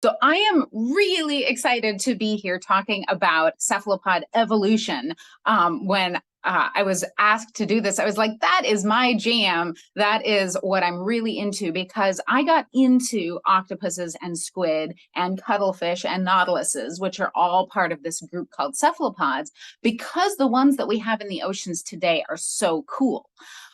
So I am really excited to be here talking about cephalopod evolution. When I was asked to do this, I was like, that is my jam. That is what I'm really into, because I got into octopuses and squid and cuttlefish and nautiluses, which are all part of this group called cephalopods, because the ones that we have in the oceans today are so cool.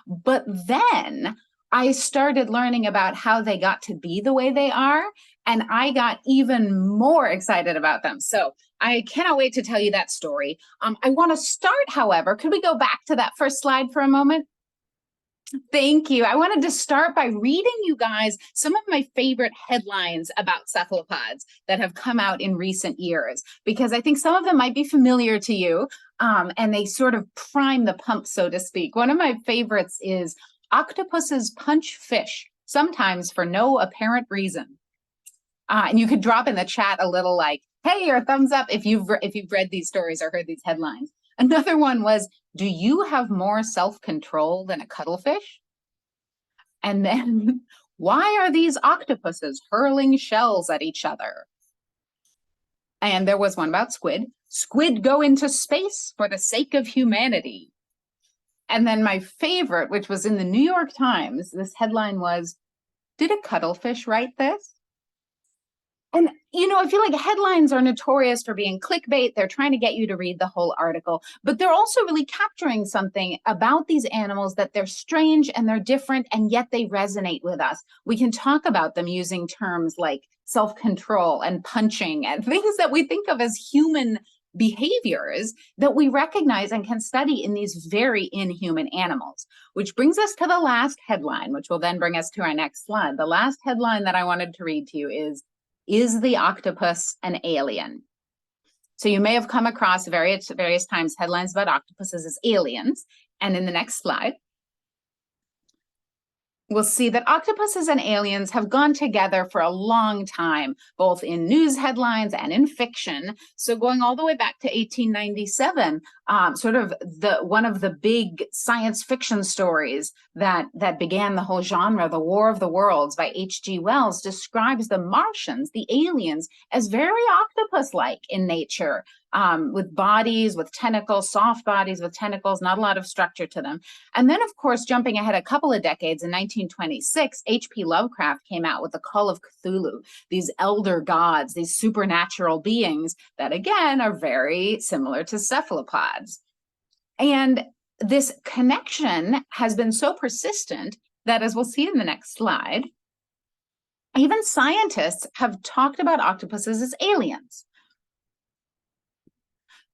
But then I started learning about how they got to be the way they are, and I got even more excited about them. So I cannot wait to tell you that story. I want to start, however, could we go back to that first slide for a moment? Thank you. I wanted to start by reading you guys some of my favorite headlines about cephalopods that have come out in recent years, because I think some of them might be familiar to you, and they sort of prime the pump, so to speak. One of my favorites is "Octopuses punch fish, sometimes for no apparent reason." And you could drop in the chat a little like, hey, or thumbs up if you've read these stories or heard these headlines. Another one was, do you have more self-control than a cuttlefish? And then, why are these octopuses hurling shells at each other? And there was one about squid. Squid go into space for the sake of humanity. And then my favorite, which was in the New York Times, this headline was, did a cuttlefish write this? And, you know, I feel like headlines are notorious for being clickbait. They're trying to get you to read the whole article, but they're also really capturing something about these animals, that they're strange and they're different, and yet they resonate with us. We can talk about them using terms like self-control and punching and things that we think of as human behaviors that we recognize and can study in these very inhuman animals. Which brings us to the last headline, which will then bring us to our next slide. The last headline that I wanted to read to you is the octopus an alien? So you may have come across various times headlines about octopuses as aliens. And in the next slide, we'll see that octopuses and aliens have gone together for a long time, both in news headlines and in fiction. So going all the way back to 1897, sort of one of the big science fiction stories that began the whole genre, The War of the Worlds by H.G. Wells, describes the Martians, the aliens, as very octopus-like in nature, with bodies, with tentacles, soft bodies with tentacles, not a lot of structure to them. And then, of course, jumping ahead a couple of decades, in 1926, H.P. Lovecraft came out with The Call of Cthulhu, these elder gods, these supernatural beings that, again, are very similar to cephalopods. And this connection has been so persistent that, as we'll see in the next slide, even scientists have talked about octopuses as aliens.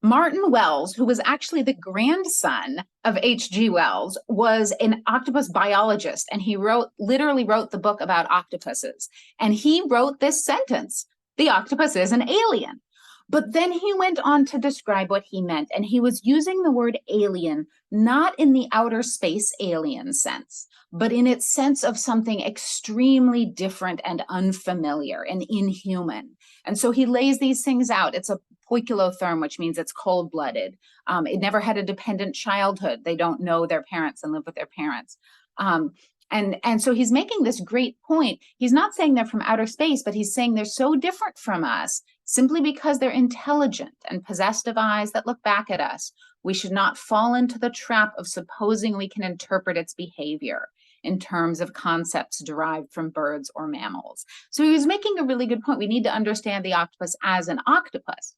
Martin Wells, who was actually the grandson of H.G. Wells, was an octopus biologist, and he literally wrote the book about octopuses. And he wrote this sentence, the octopus is an alien. But then he went on to describe what he meant, and he was using the word alien not in the outer space alien sense, but in its sense of something extremely different and unfamiliar and inhuman. And so he lays these things out. It's a poikilotherm, which means it's cold-blooded. It never had a dependent childhood. They don't know their parents and live with their parents. And so he's making this great point. He's not saying they're from outer space, but he's saying they're so different from us simply because they're intelligent and possessed of eyes that look back at us. We should not fall into the trap of supposing we can interpret its behavior in terms of concepts derived from birds or mammals. So he was making a really good point. We need to understand the octopus as an octopus.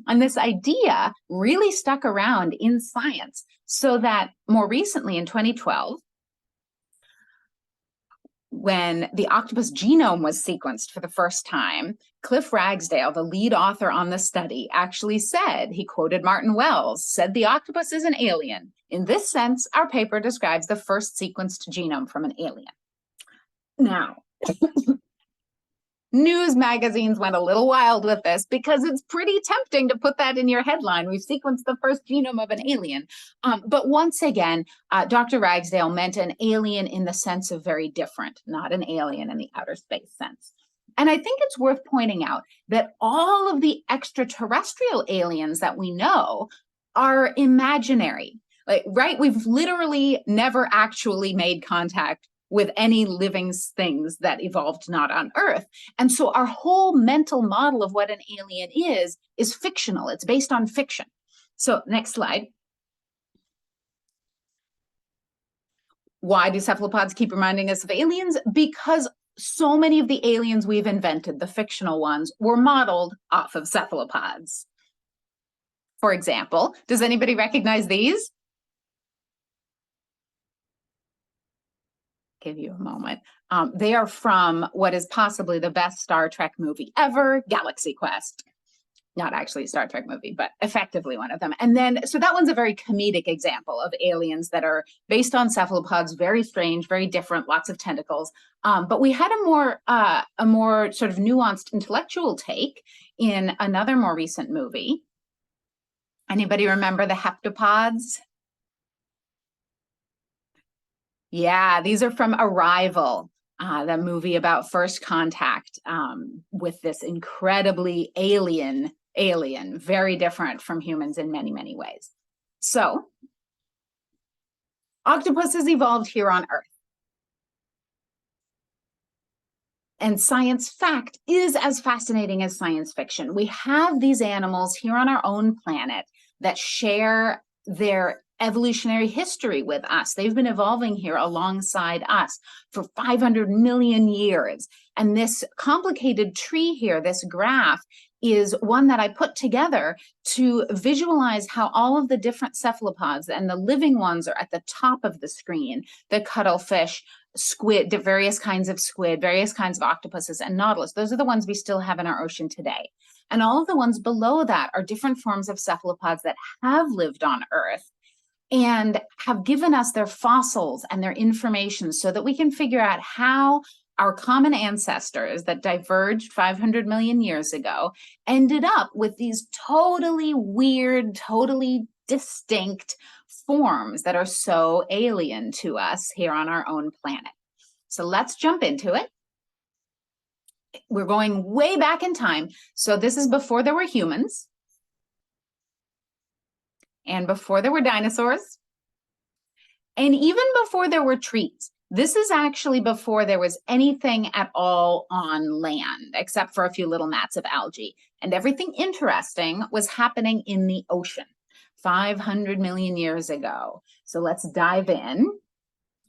And this idea really stuck around in science, so that more recently in 2012, when the octopus genome was sequenced for the first time, Cliff Ragsdale, the lead author on the study, actually said, he quoted Martin Wells, said the octopus is an alien. In this sense, our paper describes the first sequenced genome from an alien. Now, news magazines went a little wild with this because it's pretty tempting to put that in your headline. We've sequenced the first genome of an alien. But once again, Dr. Ragsdale meant an alien in the sense of very different, not an alien in the outer space sense. And I think it's worth pointing out that all of the extraterrestrial aliens that we know are imaginary. Like, right? We've literally never actually made contact with any living things that evolved not on Earth. And so our whole mental model of what an alien is fictional. It's based on fiction. So next slide. Why do cephalopods keep reminding us of aliens? Because so many of the aliens we've invented, the fictional ones, were modeled off of cephalopods. For example, does anybody recognize these? Give you a moment. They are from what is possibly the best Star Trek movie ever, Galaxy Quest. Not actually a Star Trek movie, but effectively one of them. And then, so that one's a very comedic example of aliens that are based on cephalopods, very strange, very different, lots of tentacles. But we had a more sort of nuanced intellectual take in another more recent movie. Anybody remember the heptapods? Yeah, these are from Arrival, the movie about first contact with this incredibly alien, very different from humans in many, many ways. So, octopuses evolved here on Earth. And science fact is as fascinating as science fiction. We have these animals here on our own planet that share their evolutionary history with us. They've been evolving here alongside us for 500 million years. And this complicated tree here, this graph, is one that I put together to visualize how all of the different cephalopods, and the living ones are at the top of the screen, the cuttlefish, squid, the various kinds of squid, various kinds of octopuses, and Nautilus. Those are the ones we still have in our ocean today. And all of the ones below that are different forms of cephalopods that have lived on Earth and have given us their fossils and their information so that we can figure out how our common ancestors that diverged 500 million years ago ended up with these totally weird, totally distinct forms that are so alien to us here on our own planet. So let's jump into it. We're going way back in time. So this is before there were humans and before there were dinosaurs and even before there were trees. This is actually before there was anything at all on land, except for a few little mats of algae. And everything interesting was happening in the ocean 500 million years ago. So let's dive in.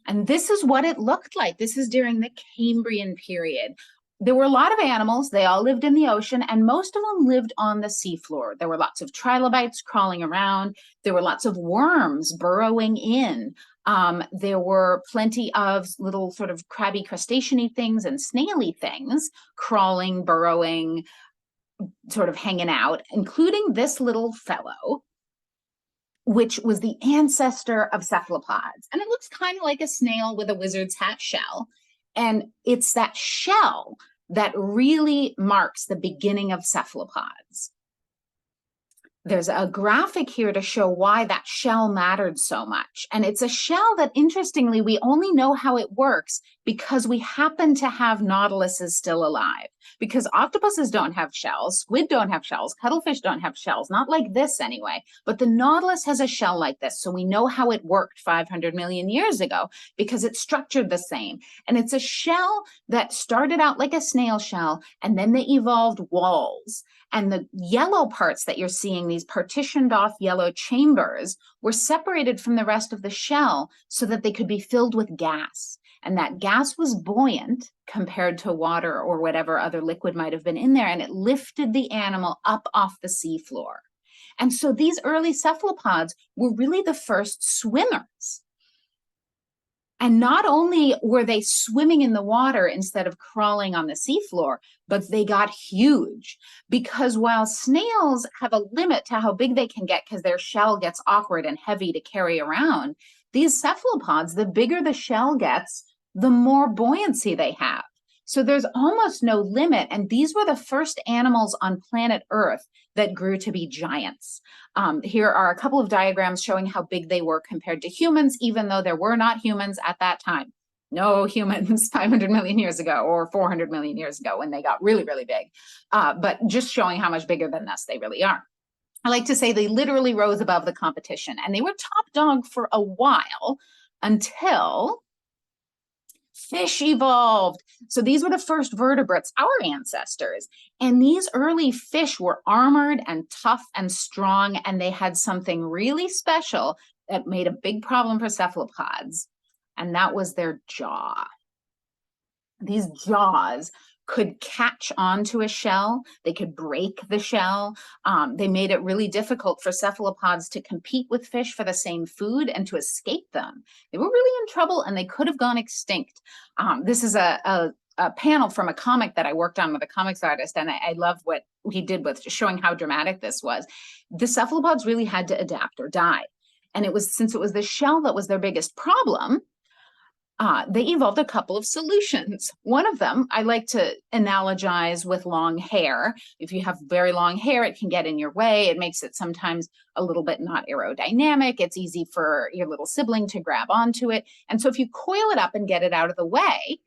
And this is what it looked like. This is during the Cambrian period. There were a lot of animals. They all lived in the ocean, and most of them lived on the seafloor. There were lots of trilobites crawling around. There were lots of worms burrowing in. There were plenty of little sort of crabby crustacean-y things and snaily things crawling, burrowing, sort of hanging out, including this little fellow, which was the ancestor of cephalopods. And it looks kind of like a snail with a wizard's hat shell. And it's that shell that really marks the beginning of cephalopods. There's a graphic here to show why that shell mattered so much. And it's a shell that, interestingly, we only know how it works because we happen to have nautiluses still alive. Because octopuses don't have shells, squid don't have shells, cuttlefish don't have shells, not like this anyway. But the nautilus has a shell like this, so we know how it worked 500 million years ago because it's structured the same. And it's a shell that started out like a snail shell, and then they evolved walls. And the yellow parts that you're seeing, these partitioned off yellow chambers, were separated from the rest of the shell so that they could be filled with gas. And that gas was buoyant compared to water or whatever other liquid might have been in there, and it lifted the animal up off the seafloor. And so these early cephalopods were really the first swimmers. And not only were they swimming in the water instead of crawling on the seafloor, but they got huge. Because while snails have a limit to how big they can get because their shell gets awkward and heavy to carry around, these cephalopods, the bigger the shell gets, the more buoyancy they have. So there's almost no limit. And these were the first animals on planet Earth that grew to be giants. Here are a couple of diagrams showing how big they were compared to humans, even though there were not humans at that time. No humans 500 million years ago or 400 million years ago when they got really, really big. But just showing how much bigger than us they really are. I like to say they literally rose above the competition, and they were top dog for a while until Fish evolved. So these were the first vertebrates, our ancestors. And these early fish were armored and tough and strong, and they had something really special that made a big problem for cephalopods, and that was their jaw. These jaws could catch onto a shell. They could break the shell. They made it really difficult for cephalopods to compete with fish for the same food and to escape them. They were really in trouble and they could have gone extinct. This is a panel from a comic that I worked on with a comics artist, and I love what he did with showing how dramatic this was. The cephalopods really had to adapt or die. And it was, since it was the shell that was their biggest problem, they evolved a couple of solutions. One of them I like to analogize with long hair. If you have very long hair, it can get in your way. It makes it sometimes a little bit not aerodynamic. It's easy for your little sibling to grab onto it. And so if you coil it up and get it out of the way,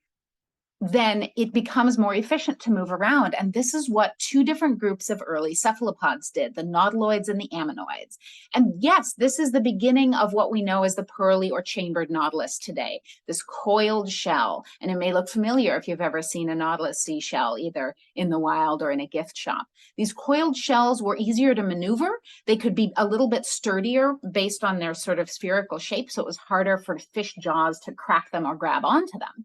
then it becomes more efficient to move around. And this is what two different groups of early cephalopods did, the nautiloids and the ammonoids. And yes, this is the beginning of what we know as the pearly or chambered nautilus today, this coiled shell. And it may look familiar if you've ever seen a nautilus seashell, either in the wild or in a gift shop. These coiled shells were easier to maneuver. They could be a little bit sturdier based on their sort of spherical shape, so it was harder for fish jaws to crack them or grab onto them.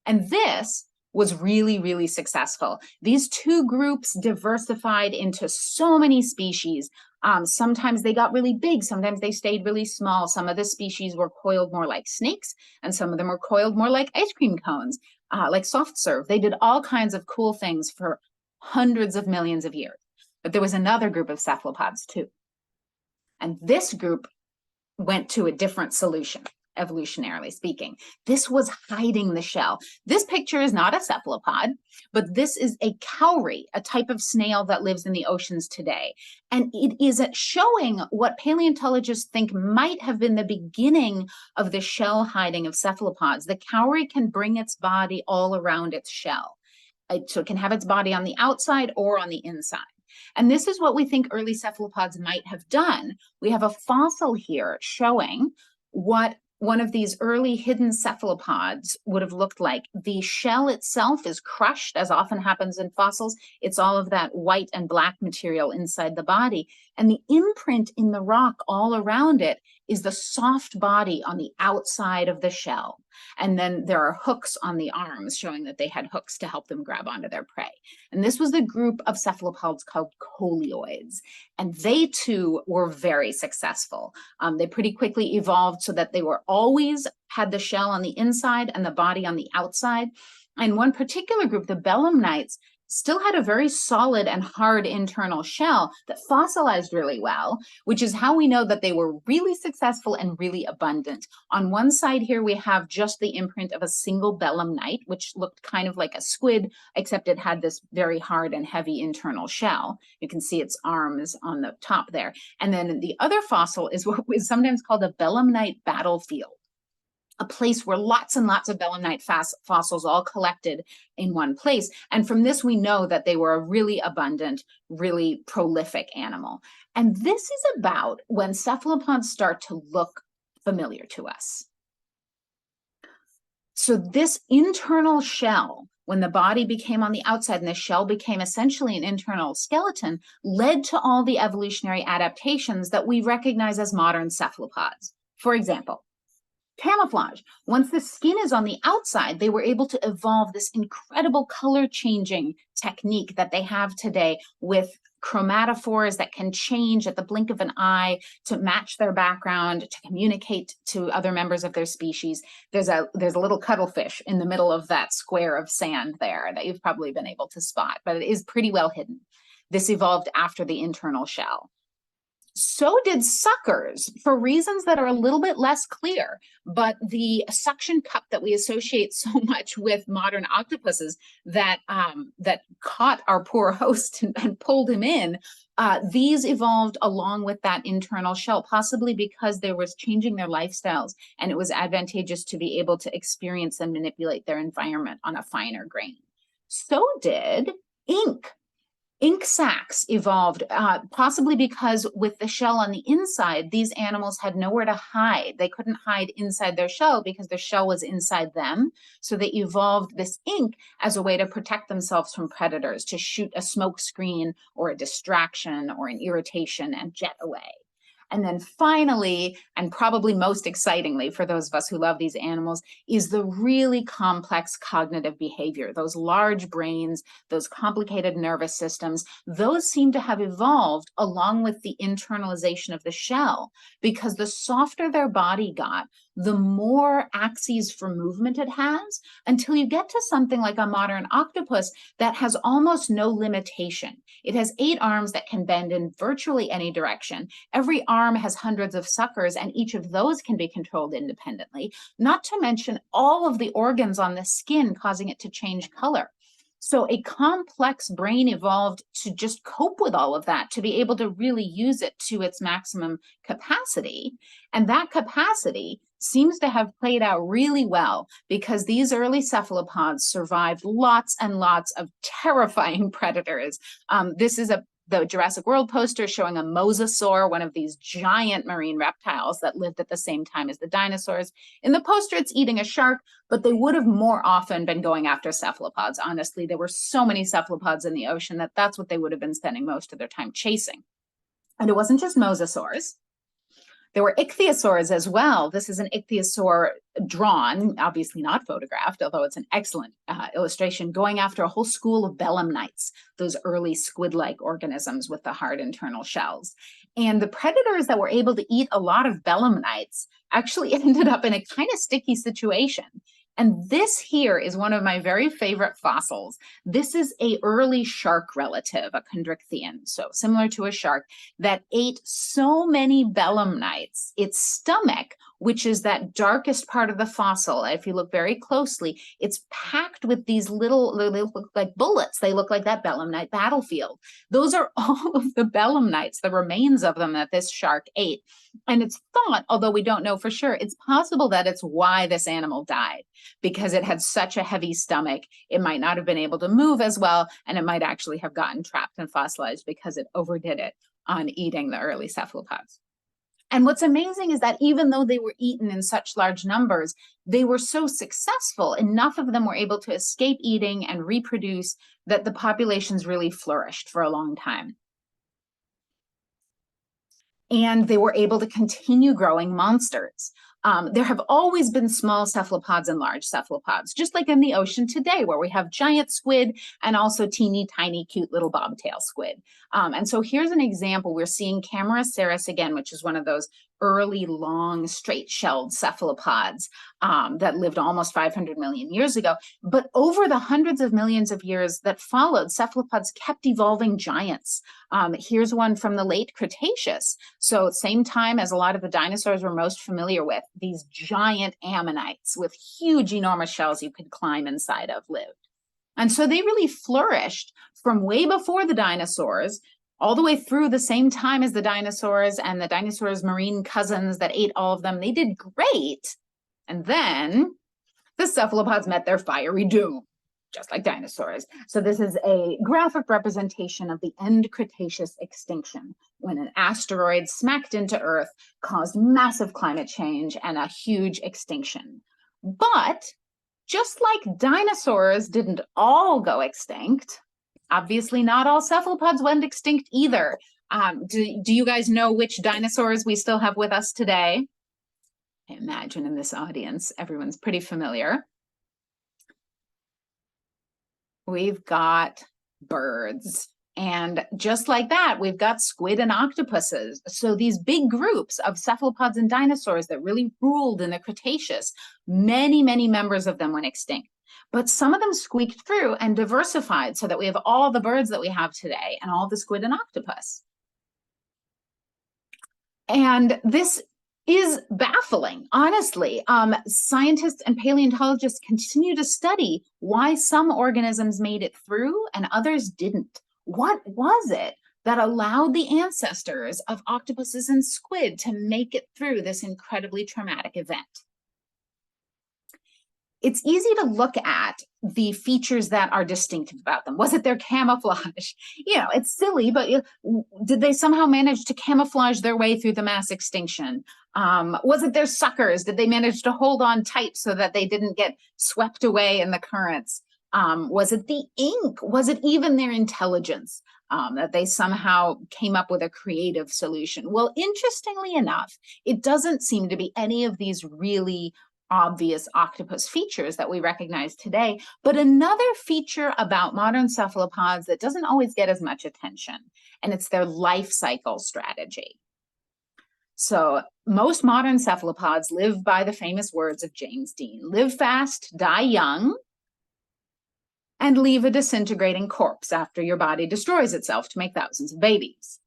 And this was really, really successful. These two groups diversified into so many species. Sometimes they got really big, sometimes they stayed really small. Some of the species were coiled more like snakes, and some of them were coiled more like ice cream cones, like soft serve. They did all kinds of cool things for hundreds of millions of years. But there was another group of cephalopods too. And this group went to a different solution. Evolutionarily speaking, this was hiding the shell. This picture is not a cephalopod, but this is a cowrie, a type of snail that lives in the oceans today. And it is showing what paleontologists think might have been the beginning of the shell hiding of cephalopods. The cowrie can bring its body all around its shell. So it can have its body on the outside or on the inside. And this is what we think early cephalopods might have done. We have a fossil here showing what one of these early hidden cephalopods would have looked like. The shell itself is crushed, as often happens in fossils. It's all of that white and black material inside the body. And the imprint in the rock all around it is the soft body on the outside of the shell. And then there are hooks on the arms showing that they had hooks to help them grab onto their prey. And this was the group of cephalopods called coleoids. And they too were very successful. They pretty quickly evolved so that they were always had the shell on the inside and the body on the outside. And one particular group, the belemnites, still had a very solid and hard internal shell that fossilized really well, which is how we know that they were really successful and really abundant. On one side here, we have just the imprint of a single belemnite, which looked kind of like a squid, except it had this very hard and heavy internal shell. You can see its arms on the top there. And then the other fossil is what is sometimes called a belemnite battlefield, a place where lots and lots of belemnite fossils all collected in one place. And from this, we know that they were a really abundant, really prolific animal. And this is about when cephalopods start to look familiar to us. So this internal shell, when the body became on the outside and the shell became essentially an internal skeleton, led to all the evolutionary adaptations that we recognize as modern cephalopods. For example, camouflage. Once the skin is on the outside, they were able to evolve this incredible color changing technique that they have today with chromatophores that can change at the blink of an eye to match their background, to communicate to other members of their species. There's a little cuttlefish in the middle of that square of sand there that you've probably been able to spot, but it is pretty well hidden. This evolved after the internal shell. So did suckers for reasons that are a little bit less clear, but the suction cup that we associate so much with modern octopuses that caught our poor host and pulled him in, these evolved along with that internal shell, possibly because they were changing their lifestyles and it was advantageous to be able to experience and manipulate their environment on a finer grain. So did ink. Ink sacs evolved, possibly because with the shell on the inside, these animals had nowhere to hide. They couldn't hide inside their shell because their shell was inside them. So they evolved this ink as a way to protect themselves from predators, to shoot a smoke screen or a distraction or an irritation and jet away. And then finally, and probably most excitingly for those of us who love these animals, is the really complex cognitive behavior. Those large brains, those complicated nervous systems, those seem to have evolved along with the internalization of the shell, because the softer their body got, the more axes for movement it has, until you get to something like a modern octopus that has almost no limitation. It has 8 arms that can bend in virtually any direction. Every arm has hundreds of suckers, and each of those can be controlled independently, not to mention all of the organs on the skin causing it to change color. So a complex brain evolved to just cope with all of that, to be able to really use it to its maximum capacity. And that capacity seems to have played out really well, because these early cephalopods survived lots and lots of terrifying predators. This is the Jurassic World poster showing a mosasaur, one of these giant marine reptiles that lived at the same time as the dinosaurs. In the poster, it's eating a shark, but they would have more often been going after cephalopods. Honestly, there were so many cephalopods in the ocean that that's what they would have been spending most of their time chasing. And it wasn't just mosasaurs. There were ichthyosaurs as well. This is an ichthyosaur drawn, obviously not photographed, although it's an excellent illustration, going after a whole school of belemnites, those early squid-like organisms with the hard internal shells. And the predators that were able to eat a lot of belemnites actually ended up in a kind of sticky situation. And this here is one of my very favorite fossils. This is an early shark relative, a chondrichthyon, so similar to a shark, that ate so many belemnites. Its stomach, which is that darkest part of the fossil, if you look very closely, it's packed with these little, they look like bullets. They look like that belemnite battlefield. Those are all of the belemnites, the remains of them that this shark ate. And it's thought, although we don't know for sure, it's possible that it's why this animal died, because it had such a heavy stomach. It might not have been able to move as well, and it might actually have gotten trapped and fossilized because it overdid it on eating the early cephalopods. And what's amazing is that even though they were eaten in such large numbers, they were so successful, enough of them were able to escape eating and reproduce, that the populations really flourished for a long time. And they were able to continue growing monsters. There have always been small cephalopods and large cephalopods, just like in the ocean today, where we have giant squid and also teeny tiny cute little bobtail squid. And so here's an example. We're seeing Camarasaurus again, which is one of those early, long, straight-shelled cephalopods that lived almost 500 million years ago. But over the hundreds of millions of years that followed, cephalopods kept evolving giants. Here's one from the late Cretaceous. So same time as a lot of the dinosaurs we're most familiar with, these giant ammonites with huge, enormous shells you could climb inside of lived. And so they really flourished from way before the dinosaurs, all the way through the same time as the dinosaurs and the dinosaurs' marine cousins that ate all of them. They did great. And then the cephalopods met their fiery doom, just like dinosaurs. So this is a graphic representation of the end Cretaceous extinction, when an asteroid smacked into Earth caused massive climate change and a huge extinction. But just like dinosaurs didn't all go extinct, obviously not all cephalopods went extinct either. Do you guys know which dinosaurs we still have with us today? I imagine in this audience, everyone's pretty familiar. We've got birds. And just like that, we've got squid and octopuses. So these big groups of cephalopods and dinosaurs that really ruled in the Cretaceous, many, many members of them went extinct. But some of them squeaked through and diversified so that we have all the birds that we have today and all the squid and octopus. And this is baffling, honestly. Scientists and paleontologists continue to study why some organisms made it through and others didn't. What was it that allowed the ancestors of octopuses and squid to make it through this incredibly traumatic event? it's easy to look at the features that are distinctive about them. Was it their camouflage? It's silly, but did they somehow manage to camouflage their way through the mass extinction? Was it their suckers? Did they manage to hold on tight so that they didn't get swept away in the currents? Was it the ink? Was it even their intelligence? That they somehow came up with a creative solution? Well, interestingly enough, it doesn't seem to be any of these really obvious octopus features that we recognize today, but another feature about modern cephalopods that doesn't always get as much attention, and it's their life cycle strategy. So most modern cephalopods live by the famous words of James Dean: live fast, die young, and leave a disintegrating corpse after your body destroys itself to make thousands of babies.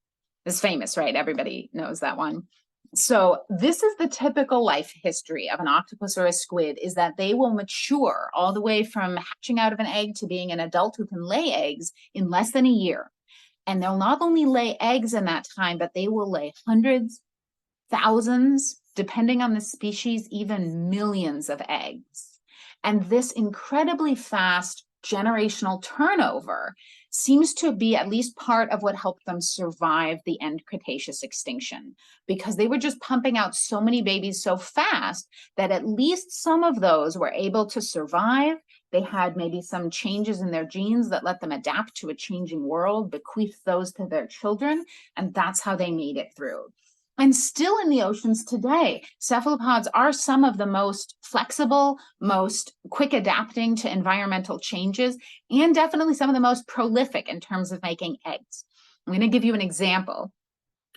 It's famous, right? Everybody knows that one. So this is the typical life history of an octopus or a squid, is that they will mature all the way from hatching out of an egg to being an adult who can lay eggs in less than a year. And they'll not only lay eggs in that time, but they will lay hundreds, thousands, depending on the species, even millions of eggs. And this incredibly fast generational turnover seems to be at least part of what helped them survive the end Cretaceous extinction, because they were just pumping out so many babies so fast that at least some of those were able to survive. They had maybe some changes in their genes that let them adapt to a changing world, bequeath those to their children, and that's how they made it through. And still in the oceans today, cephalopods are some of the most flexible, most quick adapting to environmental changes, and definitely some of the most prolific in terms of making eggs. I'm going to give you an example,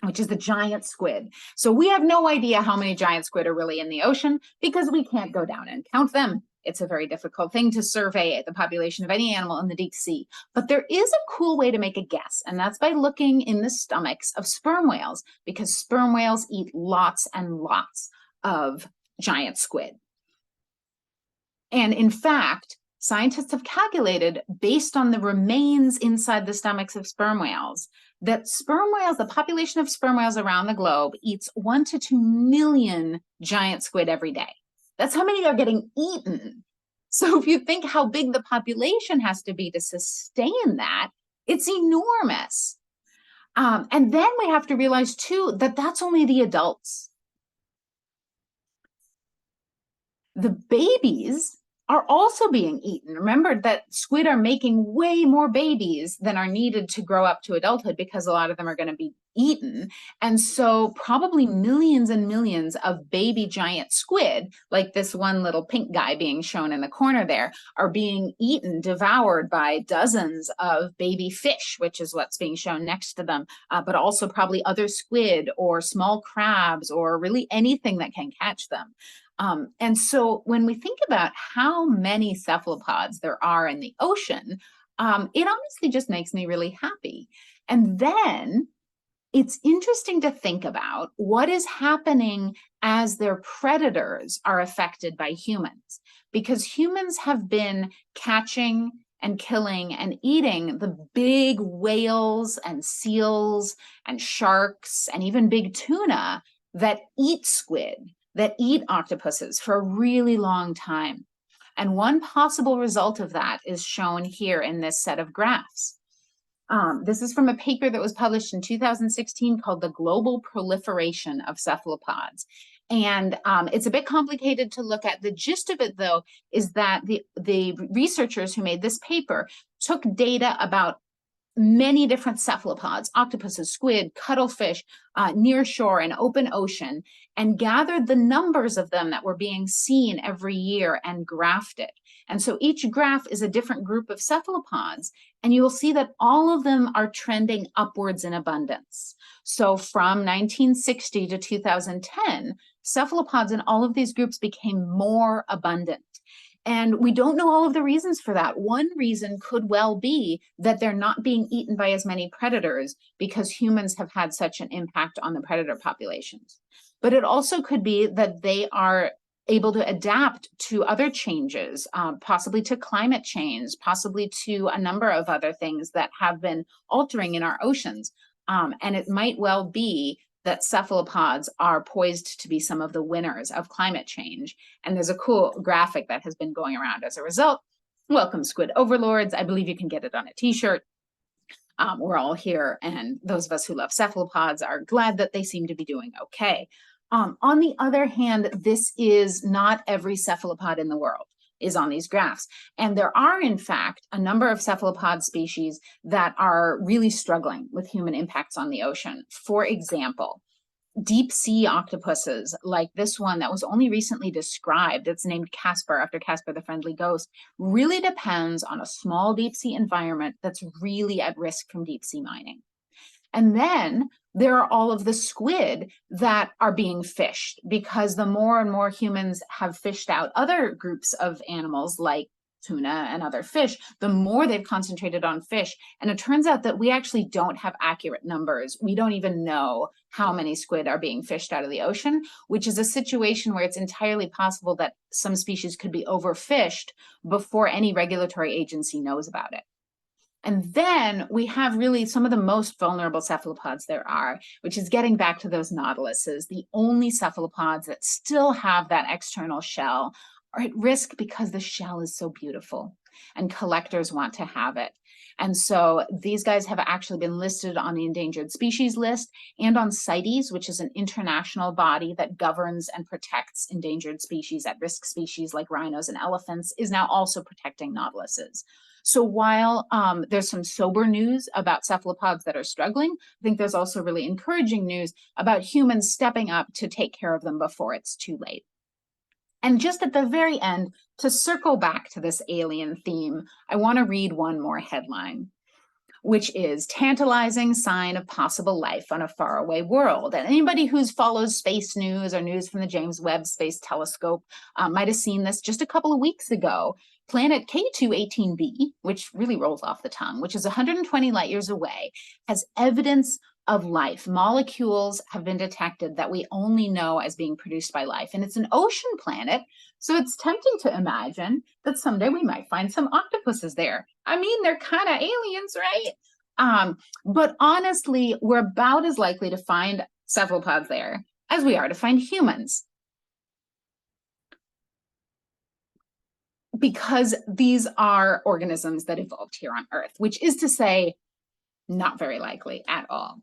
which is the giant squid. So we have no idea how many giant squid are really in the ocean because we can't go down and count them. It's a very difficult thing to survey the population of any animal in the deep sea. But there is a cool way to make a guess, and that's by looking in the stomachs of sperm whales, because sperm whales eat lots and lots of giant squid. And in fact, scientists have calculated, based on the remains inside the stomachs of sperm whales, that sperm whales, the population of sperm whales around the globe, eats 1 to 2 million giant squid every day. That's how many are getting eaten. So if you think how big the population has to be to sustain that, it's enormous. And then we have to realize too that that's only the adults. The babies are also being eaten. Remember that squid are making way more babies than are needed to grow up to adulthood, because a lot of them are going to be eaten. And so probably millions and millions of baby giant squid, like this one little pink guy being shown in the corner there, are being eaten, devoured by dozens of baby fish, which is what's being shown next to them, but also probably other squid or small crabs or really anything that can catch them. And so when we think about how many cephalopods there are in the ocean, it honestly just makes me really happy. And then it's interesting to think about what is happening as their predators are affected by humans, because humans have been catching and killing and eating the big whales and seals and sharks and even big tuna that eat squid, that eat octopuses for a really long time. And one possible result of that is shown here in this set of graphs. This is from a paper that was published in 2016 called The Global Proliferation of Cephalopods. And it's a bit complicated to look at. The gist of it, though, is that the researchers who made this paper took data about many different cephalopods, octopuses, squid, cuttlefish, near shore and open ocean, and gathered the numbers of them that were being seen every year and graphed it. And so each graph is a different group of cephalopods, and you will see that all of them are trending upwards in abundance. So from 1960 to 2010, cephalopods in all of these groups became more abundant. And we don't know all of the reasons for that. One reason could well be that they're not being eaten by as many predators because humans have had such an impact on the predator populations. But it also could be that they are able to adapt to other changes, possibly to climate change, possibly to a number of other things that have been altering in our oceans. And it might well be that cephalopods are poised to be some of the winners of climate change. And there's a cool graphic that has been going around as a result. Welcome, squid overlords. I believe you can get it on a t-shirt. We're all here, and those of us who love cephalopods are glad that they seem to be doing okay. On the other hand, this is not every cephalopod in the world is on these graphs. And there are, in fact, a number of cephalopod species that are really struggling with human impacts on the ocean. For example, deep sea octopuses like this one that was only recently described, it's named Casper after Casper the Friendly Ghost, really depends on a small deep sea environment that's really at risk from deep sea mining. And then there are all of the squid that are being fished, because the more and more humans have fished out other groups of animals like tuna and other fish, the more they've concentrated on fish. And it turns out that we actually don't have accurate numbers. We don't even know how many squid are being fished out of the ocean, which is a situation where it's entirely possible that some species could be overfished before any regulatory agency knows about it. And then we have really some of the most vulnerable cephalopods there are, which is getting back to those nautiluses. The only cephalopods that still have that external shell are at risk because the shell is so beautiful and collectors want to have it. And so these guys have actually been listed on the endangered species list and on CITES, which is an international body that governs and protects endangered species, at-risk species like rhinos and elephants, is now also protecting nautiluses. So while there's some sober news about cephalopods that are struggling, I think there's also really encouraging news about humans stepping up to take care of them before it's too late. And just at the very end, to circle back to this alien theme, I want to read one more headline, which is tantalizing sign of possible life on a faraway world. And anybody who follows space news or news from the James Webb Space Telescope might have seen this just a couple of weeks ago. Planet K2-18b, which really rolls off the tongue, which is 120 light years away, has evidence of life. Molecules have been detected that we only know as being produced by life. And it's an ocean planet, so it's tempting to imagine that someday we might find some octopuses there. I mean, they're kind of aliens, right? But honestly, we're about as likely to find cephalopods there as we are to find humans, because these are organisms that evolved here on Earth, which is to say, not very likely at all.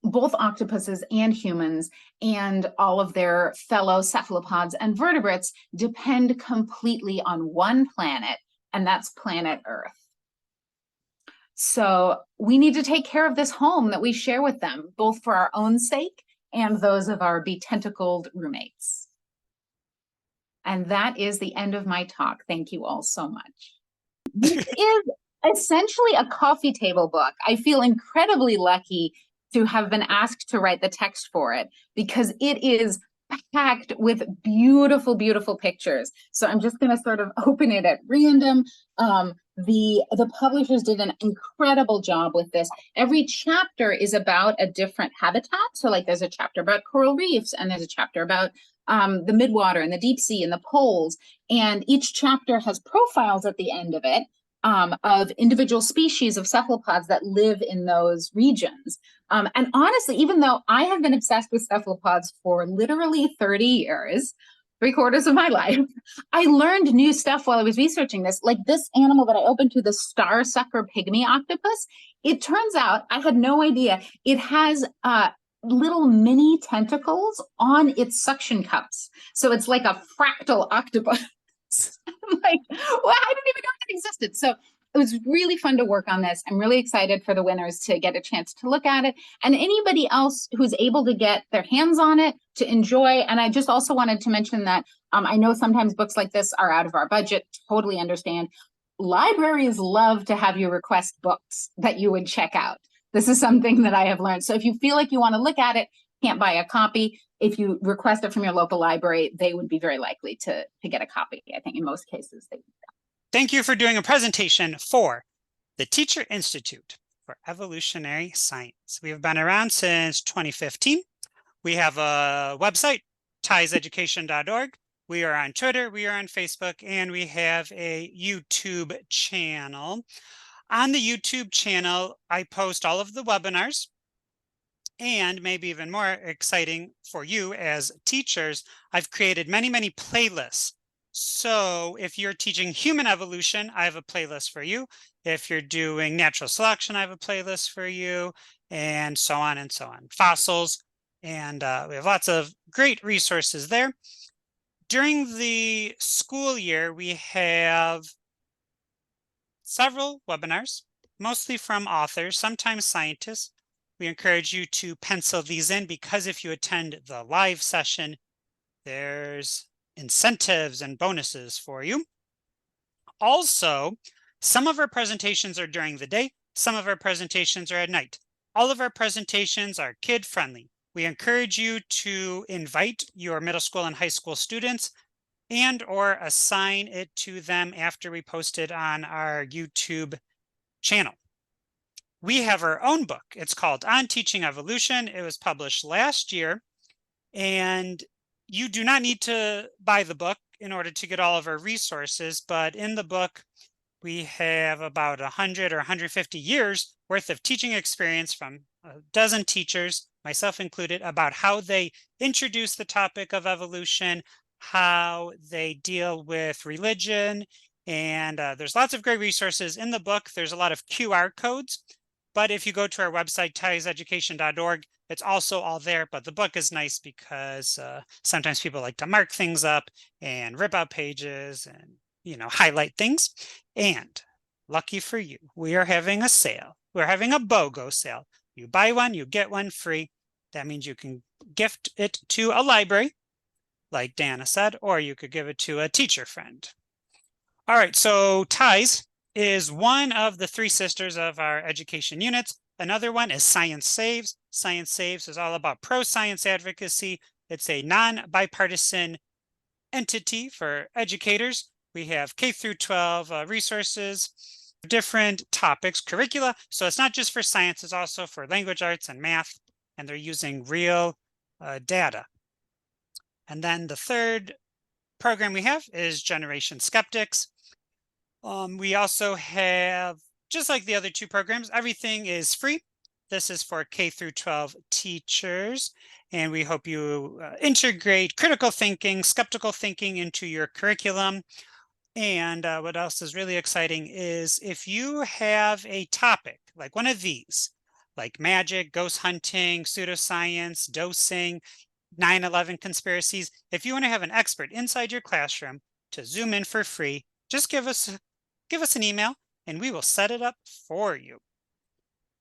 Both octopuses and humans and all of their fellow cephalopods and vertebrates depend completely on one planet, and that's planet Earth. So we need to take care of this home that we share with them, both for our own sake and those of our betentacled roommates. And that is the end of my talk. Thank you all so much. This is essentially a coffee table book. I feel incredibly lucky to have been asked to write the text for it, because it is packed with beautiful, beautiful pictures. So I'm just going to sort of open it at random. The publishers did an incredible job with this. Every chapter is about a different habitat. So like there's a chapter about coral reefs, and there's a chapter about the midwater and the deep sea and the poles. And each chapter has profiles at the end of it of individual species of cephalopods that live in those regions. And honestly, even though I have been obsessed with cephalopods for literally 30 years, 3/4 of my life, I learned new stuff while I was researching this. Like this animal that I opened to, the star sucker pygmy octopus, it turns out, I had no idea, it has little mini tentacles on its suction cups. So it's like a fractal octopus. I'm like, well, I didn't even know that existed. So it was really fun to work on this. I'm really excited for the winners to get a chance to look at it, and anybody else who's able to get their hands on it to enjoy. And I just also wanted to mention that I know sometimes books like this are out of our budget, totally understand. Libraries love to have you request books that you would check out. This is something that I have learned. So if you feel like you want to look at it, can't buy a copy, if you request it from your local library, they would be very likely to get a copy. I think in most cases they would. Thank you for doing a presentation for the Teacher Institute for Evolutionary Science. We have been around since 2015. We have a website, tieseducation.org. We are on Twitter, we are on Facebook, and we have a YouTube channel. On the YouTube channel, I post all of the webinars. And maybe even more exciting for you as teachers, I've created many, many playlists. So if you're teaching human evolution, I have a playlist for you. If you're doing natural selection, I have a playlist for you, and so on and so on. Fossils, and we have lots of great resources there. During the school year, we have several webinars, mostly from authors, sometimes scientists. We encourage you to pencil these in because if you attend the live session, there's incentives and bonuses for you. Also, some of our presentations are during the day, some of our presentations are at night. All of our presentations are kid-friendly. We encourage you to invite your middle school and high school students and or assign it to them after we post it on our YouTube channel. We have our own book. It's called On Teaching Evolution. It was published last year, and you do not need to buy the book in order to get all of our resources, but in the book, we have about 100 or 150 years worth of teaching experience from a dozen teachers, myself included, about how they introduce the topic of evolution, how they deal with religion, and there's lots of great resources in the book. There's a lot of QR codes, but if you go to our website, tyeducation.org, it's also all there, but the book is nice because sometimes people like to mark things up and rip out pages and, highlight things. And lucky for you, we are having a sale. We're having a BOGO sale. You buy one, you get one free. That means you can gift it to a library, like Danna said, or you could give it to a teacher friend. All right, so TIES is one of the three sisters of our education units. Another one is Science Saves. Science Saves is all about pro-science advocacy. It's a non-bipartisan entity for educators. We have K through 12 resources, different topics, curricula. So it's not just for science, it's also for language arts and math, and they're using real data. And then the third program we have is Generation Skeptics. We also have, just like the other two programs, everything is free. This is for K through 12 teachers, and we hope you integrate critical thinking, skeptical thinking into your curriculum. And what else is really exciting is if you have a topic like one of these, like magic, ghost hunting, pseudoscience, dosing, 9/11 conspiracies, if you want to have an expert inside your classroom to zoom in for free, just give us an email and we will set it up for you.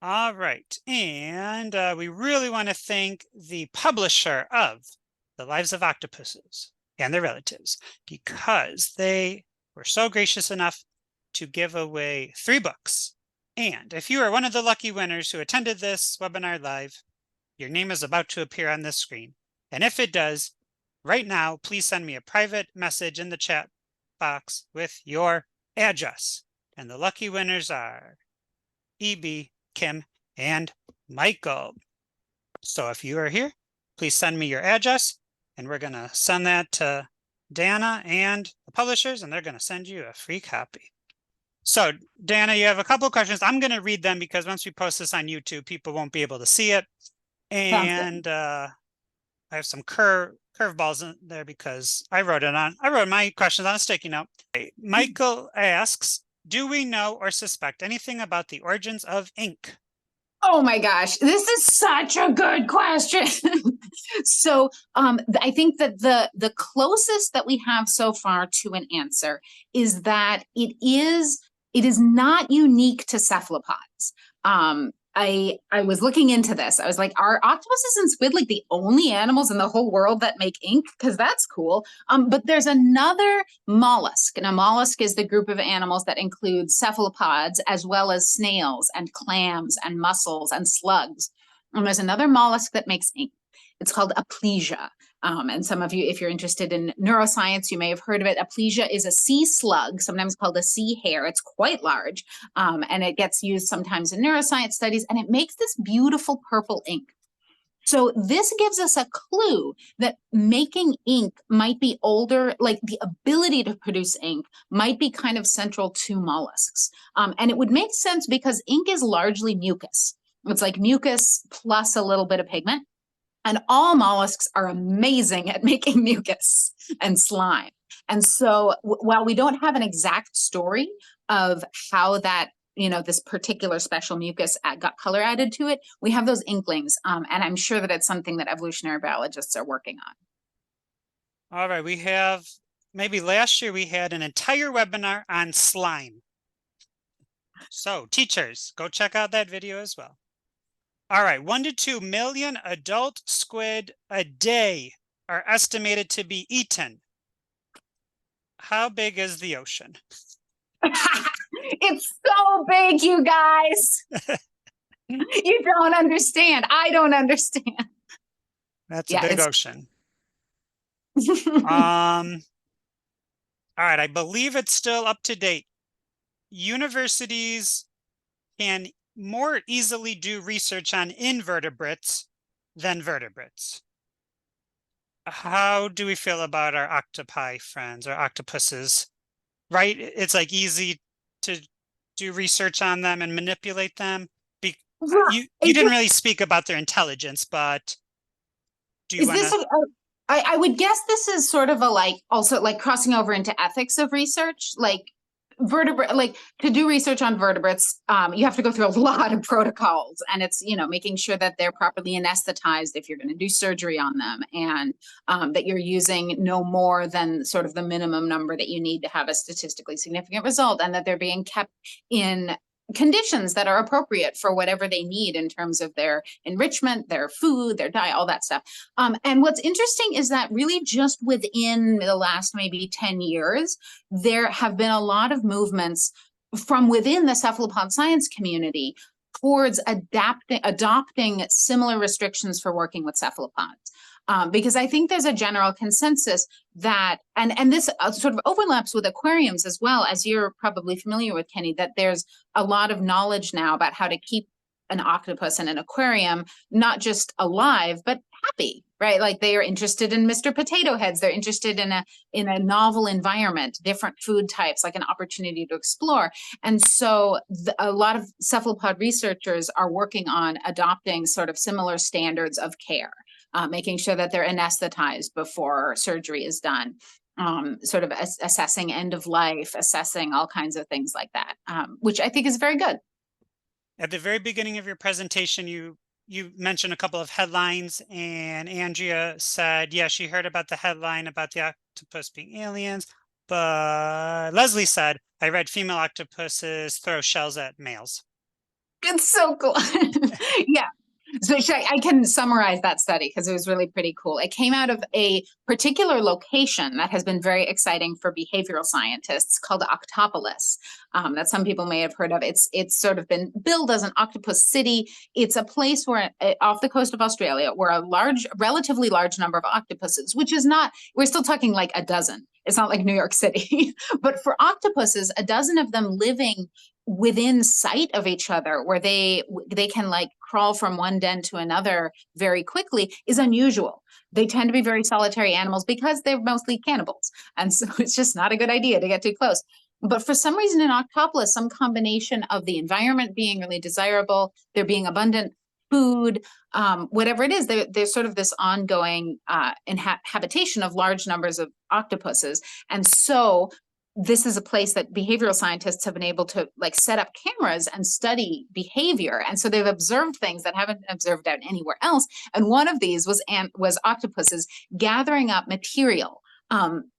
All right, and we really want to thank the publisher of the Lives of Octopuses and their relatives because they were so gracious enough to give away 3 books. And if you are one of the lucky winners who attended this webinar live, your name is about to appear on this screen. And if it does, right now, please send me a private message in the chat box with your address. And the lucky winners are E.B., Kim, and Michael. So if you are here, please send me your address, and we're going to send that to Danna and the publishers, and they're going to send you a free copy. So Danna, you have a couple of questions. I'm going to read them because once we post this on YouTube, people won't be able to see it. And I have some curveballs in there because I wrote my questions on a sticky note. Michael asks, do we know or suspect anything about the origins of ink? Oh my gosh, this is such a good question. So I think that the closest that we have so far to an answer is that it is not unique to cephalopods. I was looking into this. I was like, are octopuses and squid like the only animals in the whole world that make ink? Because that's cool. But there's another mollusk, and a mollusk is the group of animals that includes cephalopods as well as snails and clams and mussels and slugs. And there's another mollusk that makes ink. It's called aplysia. And some of you, if you're interested in neuroscience, you may have heard of it. Aplysia is a sea slug, sometimes called a sea hare. It's quite large, and it gets used sometimes in neuroscience studies, and it makes this beautiful purple ink. So this gives us a clue that making ink might be older, like the ability to produce ink might be kind of central to mollusks. And it would make sense because ink is largely mucus. It's like mucus plus a little bit of pigment. And all mollusks are amazing at making mucus and slime. And so while we don't have an exact story of how that, this particular special mucus got color added to it, we have those inklings. And I'm sure that it's something that evolutionary biologists are working on. All right, we have, maybe last year we had an entire webinar on slime. So teachers, go check out that video as well. All right, 1 to 2 million adult squid a day are estimated to be eaten. How big is the ocean? It's so big, you guys. You don't understand. I don't understand. That's a big ocean. All right, I believe it's still up to date. Universities can more easily do research on invertebrates than vertebrates. How do we feel about our octopi friends or octopuses? Right? It's like easy to do research on them and manipulate them. You didn't really speak about their intelligence, but do you want to? I would guess this is sort of also crossing over into ethics of research, to do research on vertebrates, you have to go through a lot of protocols, and it's, making sure that they're properly anesthetized if you're going to do surgery on them, and that you're using no more than sort of the minimum number that you need to have a statistically significant result, and that they're being kept in conditions that are appropriate for whatever they need in terms of their enrichment, their food, their diet, all that stuff. And what's interesting is that really just within the last maybe 10 years, there have been a lot of movements from within the cephalopod science community towards adopting similar restrictions for working with cephalopods. Because I think there's a general consensus that, and this sort of overlaps with aquariums as well, as you're probably familiar with, Kenny, that there's a lot of knowledge now about how to keep an octopus in an aquarium, not just alive, but happy, right? Like they are interested in Mr. Potato Heads. They're interested in a novel environment, different food types, like an opportunity to explore. And so a lot of cephalopod researchers are working on adopting sort of similar standards of care. Making sure that they're anesthetized before surgery is done, sort of assessing end of life, assessing all kinds of things like that, which I think is very good. At the very beginning of your presentation, you mentioned a couple of headlines, and Andrea said, yeah, she heard about the headline about the octopus being aliens, but Leslie said, I read female octopuses throw shells at males. It's so cool. Yeah. So I can summarize that study because it was really pretty cool. It came out of a particular location that has been very exciting for behavioral scientists called Octopolis, that some people may have heard of. It's sort of been billed as an octopus city. It's a place where off the coast of Australia where a relatively large number of octopuses, which is not, we're still talking like a dozen. It's not like New York City, but for octopuses, a dozen of them living within sight of each other where they can like crawl from one den to another very quickly is unusual. They tend to be very solitary animals because they're mostly cannibals. And so it's just not a good idea to get too close. But for some reason in Octopolis, some combination of the environment being really desirable, there being abundant food, whatever it is, there's sort of this ongoing habitation of large numbers of octopuses. And so this is a place that behavioral scientists have been able to like set up cameras and study behavior. And so they've observed things that haven't been observed out anywhere else. And one of these was octopuses gathering up material.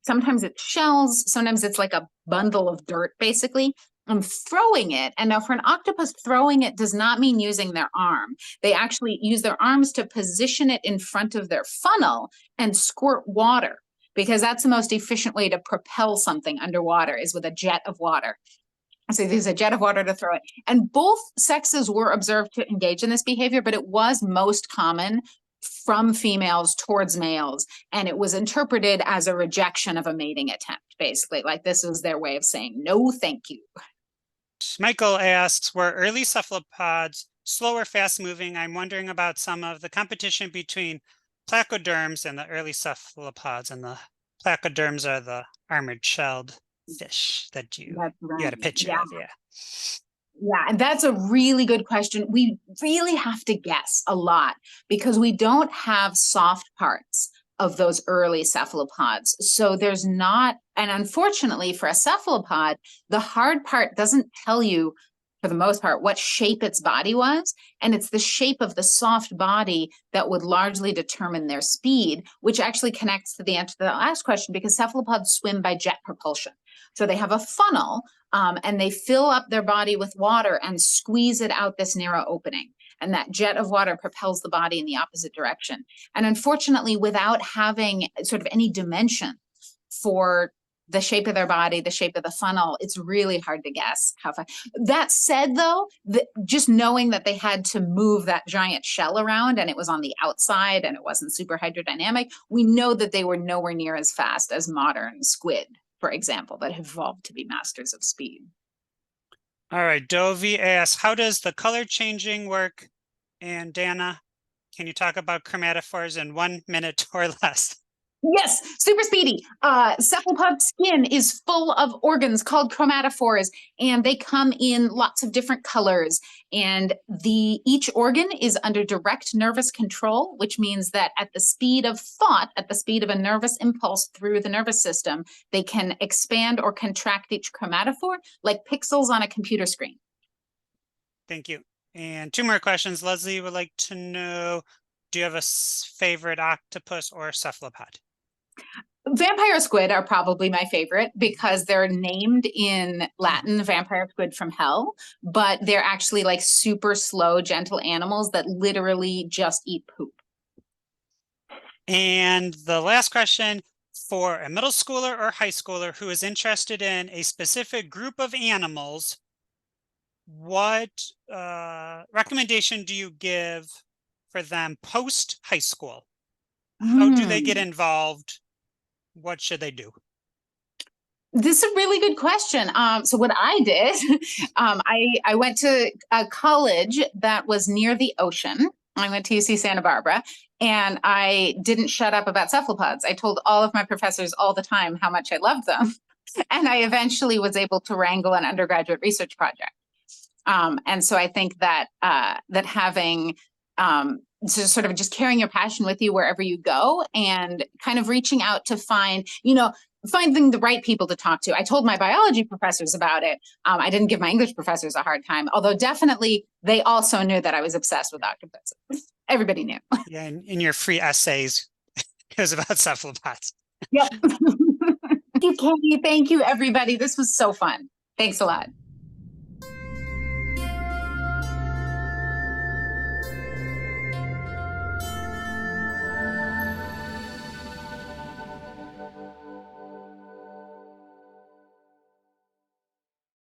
Sometimes it's shells, sometimes it's like a bundle of dirt, basically, and throwing it. And now for an octopus, throwing it does not mean using their arm. They actually use their arms to position it in front of their funnel and squirt water, because that's the most efficient way to propel something underwater is with a jet of water. So there's a jet of water to throw it. And both sexes were observed to engage in this behavior, but it was most common from females towards males. And it was interpreted as a rejection of a mating attempt, basically. Like this was their way of saying, no, thank you. Michael asks, were early cephalopods slow or fast moving? I'm wondering about some of the competition between placoderms and the early cephalopods, and the placoderms are the armored shelled fish that you had a picture of. Yeah. Yeah, and that's a really good question. We really have to guess a lot because we don't have soft parts of those early cephalopods. So there's not, and unfortunately for a cephalopod, the hard part doesn't tell you, for the most part, what shape its body was. And it's the shape of the soft body that would largely determine their speed, which actually connects to the answer to that last question because cephalopods swim by jet propulsion. So they have a funnel and they fill up their body with water and squeeze it out this narrow opening. And that jet of water propels the body in the opposite direction. And unfortunately, without having sort of any dimension for the shape of their body, the shape of the funnel, it's really hard to guess how far. That said, though, just knowing that they had to move that giant shell around and it was on the outside and it wasn't super hydrodynamic, we know that they were nowhere near as fast as modern squid, for example, that have evolved to be masters of speed. All right, Dovey asks, how does the color changing work? And Danna, can you talk about chromatophores in 1 minute or less? Yes, super speedy. Cephalopod skin is full of organs called chromatophores, and they come in lots of different colors. And each organ is under direct nervous control, which means that at the speed of thought, at the speed of a nervous impulse through the nervous system, they can expand or contract each chromatophore like pixels on a computer screen. Thank you. And 2 more questions. Leslie would like to know, do you have a favorite octopus or cephalopod? Vampire squid are probably my favorite because they're named in Latin, vampire squid from hell, but they're actually like super slow, gentle animals that literally just eat poop. And the last question, for a middle schooler or high schooler who is interested in a specific group of animals, what recommendation do you give for them post high school? How do they get involved? What should they do? This is a really good question. So what I did, I went to a college that was near the ocean. I went to UC Santa Barbara, and I didn't shut up about cephalopods. I told all of my professors all the time how much I loved them. And I eventually was able to wrangle an undergraduate research project. And so I think that that having so sort of just carrying your passion with you wherever you go and kind of reaching out to find, finding the right people to talk to. I told my biology professors about it. I didn't give my English professors a hard time, although definitely they also knew that I was obsessed with octopuses. Everybody knew. Yeah, in your free essays, it was about cephalopods. Yep. Thank you, Katie. Thank you, everybody. This was so fun. Thanks a lot.